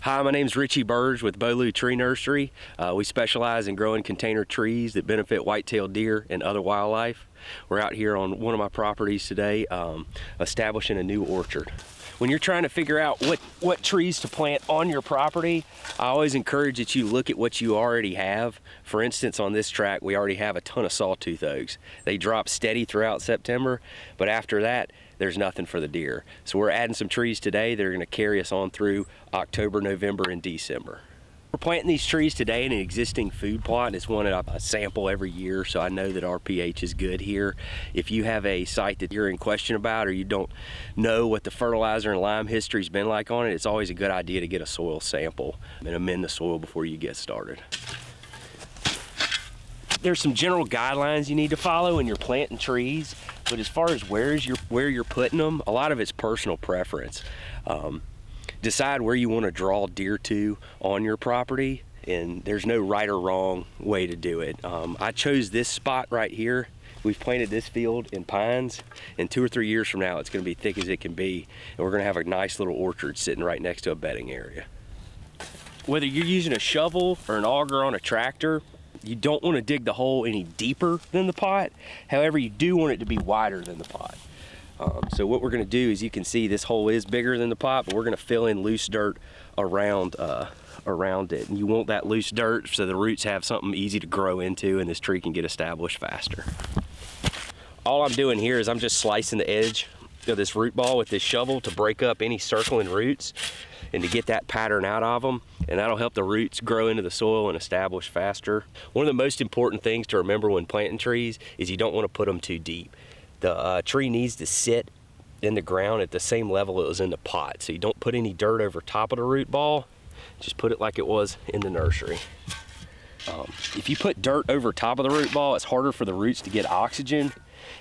Hi, my name's Richie Burge with Beaulieu Tree Nursery. We specialize in growing container trees that benefit white-tailed deer and other wildlife. We're out here on one of my properties today, establishing a new orchard. When you're trying to figure out what trees to plant on your property, I always encourage that you look at what you already have. For instance, on this tract, we already have a ton of sawtooth oaks. They drop steady throughout September, but after that, there's nothing for the deer. So we're adding some trees today that are gonna carry us on through October, November, and December. We're planting these trees today in an existing food plot. It's one that I sample every year, so I know that our pH is good here. If you have a site that you're in question about, or you don't know what the fertilizer and lime history's been like on it, it's always a good idea to get a soil sample and amend the soil before you get started. There's some general guidelines you need to follow when you're planting trees, but as far as where you're putting them, a lot of it's personal preference. Decide where you want to draw deer to on your property, and there's no right or wrong way to do it. I chose this spot right here. We've planted this field in pines, and 2 or 3 years from now it's going to be thick as it can be, and we're going to have a nice little orchard sitting right next to a bedding area. Whether you're using a shovel or an auger on a tractor, you don't want to dig the hole any deeper than the pot. However, you do want it to be wider than the pot. So what we're going to do is, you can see this hole is bigger than the pot, but we're going to fill in loose dirt around it. And you want that loose dirt so the roots have something easy to grow into and this tree can get established faster. All I'm doing here is I'm just slicing the edge of this root ball with this shovel to break up any circling roots and to get that pattern out of them, and that'll help the roots grow into the soil and establish faster. One of the most important things to remember when planting trees is you don't want to put them too deep. The tree needs to sit in the ground at the same level it was in the pot. So you don't put any dirt over top of the root ball, just put it like it was in the nursery. If you put dirt over top of the root ball, it's harder for the roots to get oxygen,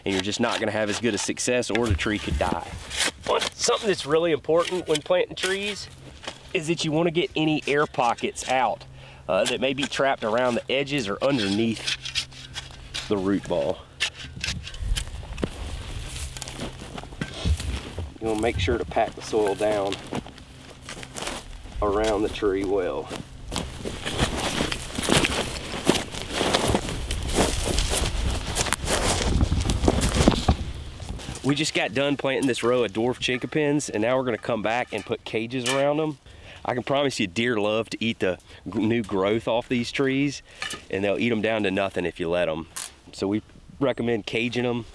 and you're just not gonna have as good a success, or the tree could die. Something that's really important when planting trees is that you wanna get any air pockets out that may be trapped around the edges or underneath the root ball. You want to make sure to pack the soil down around the tree well. We just got done planting this row of dwarf chinkapins, and now we're going to come back and put cages around them. I can promise you deer love to eat the new growth off these trees, and they'll eat them down to nothing if you let them. So we recommend caging them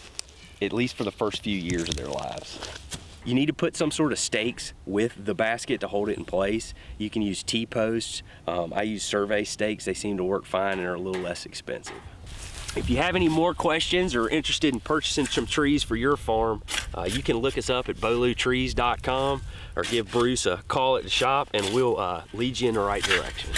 at least for the first few years of their lives. You need to put some sort of stakes with the basket to hold it in place. You can use T-posts. I use survey stakes. They seem to work fine and are a little less expensive. If you have any more questions or interested in purchasing some trees for your farm, you can look us up at beaulieu-trees.com or give Bruce a call at the shop, and we'll lead you in the right direction.